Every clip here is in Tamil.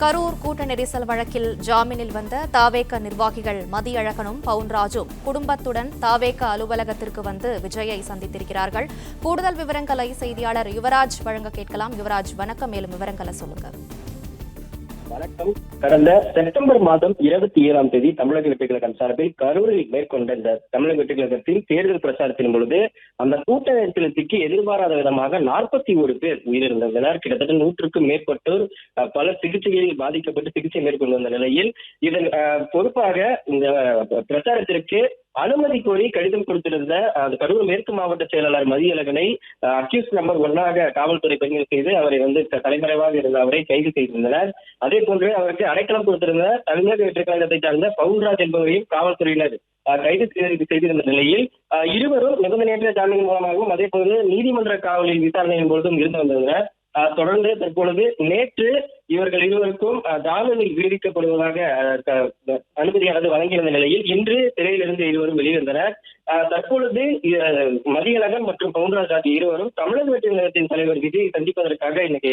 கரூர் கூட்ட நெரிசல் வழக்கில் ஜாமீனில் வந்த தாவேக நிர்வாகிகள் மதியழகனும் பவுன்ராஜும் குடும்பத்துடன் தாவேக அலுவலகத்திற்கு வந்து விஜயை சந்தித்திருக்கிறார்கள். கூடுதல் விவரங்களை செய்தியாளர் யுவராஜ் வழங்க கேட்கலாம். யுவராஜ், வணக்கம். மேலும் விவரங்களை சொல்லுங்க. வணக்கம். கடந்த செப்டம்பர் மாதம் 27ஆம் தேதி தமிழக வெற்றி கழகம் சார்பில் கரூரில் மேற்கொண்ட இந்த தமிழக வெற்றி கழகத்தின் தேர்தல் பிரச்சாரத்தின் பொழுது அந்த கூட்ட நெரிசலுக்கு எதிர்பாராத விதமாக 41 பேர் உயிரிழந்தனர். கிட்டத்தட்ட 100க்கும் மேற்பட்டோர் பல சிகிச்சைகளில் பாதிக்கப்பட்டு சிகிச்சை மேற்கொண்டு வந்த நிலையில் இதன் பொறுப்பாக இந்த பிரச்சாரத்திற்கு அனுமதி கோரி கடிதம் கொடுத்திருந்த கரூர் மேற்கு மாவட்ட செயலாளர் மதியழகனை அக்யூஸ் நம்பர் 1 காவல்துறை பதிவு செய்து அவரை தலைமறைவாக இருந்த அவரை கைது செய்திருந்தனர். அதே போன்று அவருக்கு அடைக்கலம் கொடுத்திருந்த தமிழக வெற்றி கழகத்தை சார்ந்த பவுன்ராஜ் என்பவரையும் காவல்துறையினர் கைது செய்திருந்த நிலையில் இருவரும் நிபந்தனையற்ற ஜாமீன் மூலமாகவும் அதே போன்று நீதிமன்ற காவலில் விசாரணையின் பொழுதும் இருந்து வந்தனர். தொடர்ந்து தற்பொழுது நேற்று இவர்கள் இருவருக்கும் ஜாமீனில் விடுவிக்கப்படுவதாக அனுமதியானது வழங்கியிருந்த நிலையில் இன்று சிறையிலிருந்து இருவரும் வெளிவந்தனர். தற்பொழுது மதியழகன் மற்றும் பவுன்ராஜ் ஆகிய இருவரும் தமிழக வெற்றி கழகத்தின் தலைவர் விஜயை சந்திப்பதற்காக இன்னைக்கு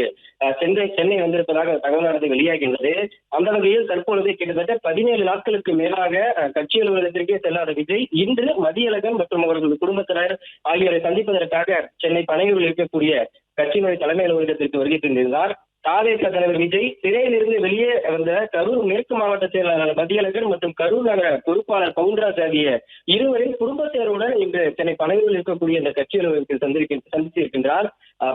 சென்னை வந்திருப்பதாக தகவலானது வெளியாகின்றது. அந்த வகையில் தற்பொழுது கிட்டத்தட்ட 17 நாட்களுக்கு மேலாக கட்சி அலுவலகத்திற்கே செல்லாத விஜய் இன்று மதியழகன் மற்றும் அவர்களது குடும்பத்தினர் ஆகியோரை சந்திப்பதற்காக சென்னை பனையூரில் இருக்கக்கூடிய கட்சியினுடைய தலைமை அலுவலகத்திற்கு வருகை தந்திருந்தார். தாவேக தலைவர் விஜய் சிறையிலிருந்து வெளியே வந்த கரூர் மேற்கு மாவட்ட செயலாளர் மதியழகன் மற்றும் கரூர் நகர பொறுப்பாளர் பவுன்ராஜ் ஆகிய இருவரின் குடும்பத்தினருடன் இன்று சென்னை பனையூரில் இருக்கக்கூடிய இந்த கட்சி அலுவலகத்தில் சந்தித்திருக்கின்றார்.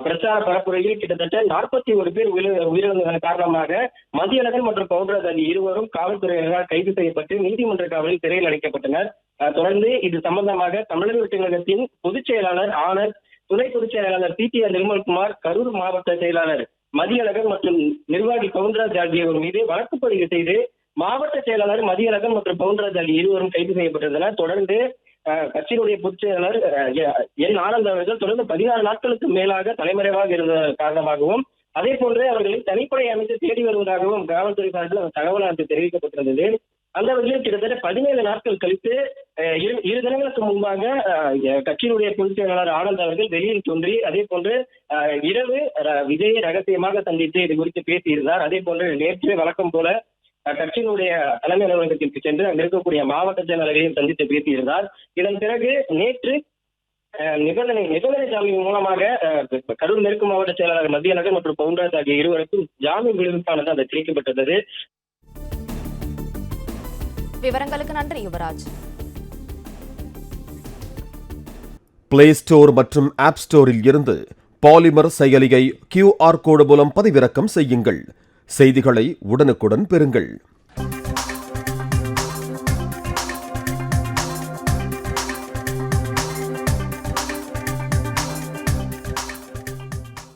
பிரச்சார பரப்புரையில் கிட்டத்தட்ட 41 பேர் உயிரிழந்ததன் காரணமாக மதியழகன் மற்றும் பவுன்ராஜ் ஆகிய இருவரும் காவல்துறையினரால் கைது செய்யப்பட்டு நீதிமன்ற காவலில் சிறையில் அடைக்கப்பட்டனர். தொடர்ந்து இது சம்பந்தமாக தமிழக வெற்றி கழகத்தின் பொதுச் செயலாளர் ஆனந்த், துணை பொதுச் செயலாளர் CTR நிர்மல்குமார், கரூர் மாவட்ட செயலாளர் மதியழகன் மற்றும் நிர்வாகி பவுன்ராஜ் ஆகியோர் மீது வழக்கு பதிவு செய்து மாவட்ட செயலாளர் மதியழகன் மற்றும் பவுன்ராஜ் ஆகிய இருவரும் கைது செய்யப்பட்டிருந்தனர். தொடர்ந்து கட்சியினுடைய பொதுச் செயலாளர் என் ஆனந்த் அவர்கள் தொடர்ந்து 16 நாட்களுக்கு மேலாக தலைமறைவாக இருந்த காரணமாகவும் அதே போன்று அவர்களை தனிப்படை அமைத்து தேடி வருவதாகவும் காவல்துறை சார்பில் தகவல் தெரிவிக்கப்பட்டிருந்தது. அந்த வகையில் கிட்டத்தட்ட 17 நாட்கள் கழித்து 2 தினங்களுக்கு முன்பாக கட்சியினுடைய பொதுச் செயலாளர் ஆனந்த் அவர்கள் வெளியில் தோன்றி அதே போன்று இரவு விஜயை ரகசியமாக சந்தித்து இது குறித்து பேசியிருந்தார். அதே போன்று நேற்று வழக்கம் போல கட்சியினுடைய தலைமை அலுவலகத்திற்கு சென்று அங்கு இருக்கக்கூடிய மாவட்ட செயலாளரையும் சந்தித்து பேசியிருந்தார். இதன் பிறகு நேற்று நிபந்தனை ஜாமீன் மூலமாக கரூர் மேற்கு மாவட்ட செயலாளர் மதியழகன் மற்றும் பவுன்ராஜ் ஆகிய இருவருக்கும் ஜாமீன் விடுவிப்பானது அது தெரிவிக்கப்பட்டது. விவரங்களுக்கு நன்றி யுவராஜ். பிளே ஸ்டோர் மற்றும் ஆப் ஸ்டோரில் இருந்து பாலிமர் செயலியை QR கோடு மூலம் பதிவிறக்கம் செய்யுங்கள். செய்திகளை உடனுக்குடன் பெறுங்கள்.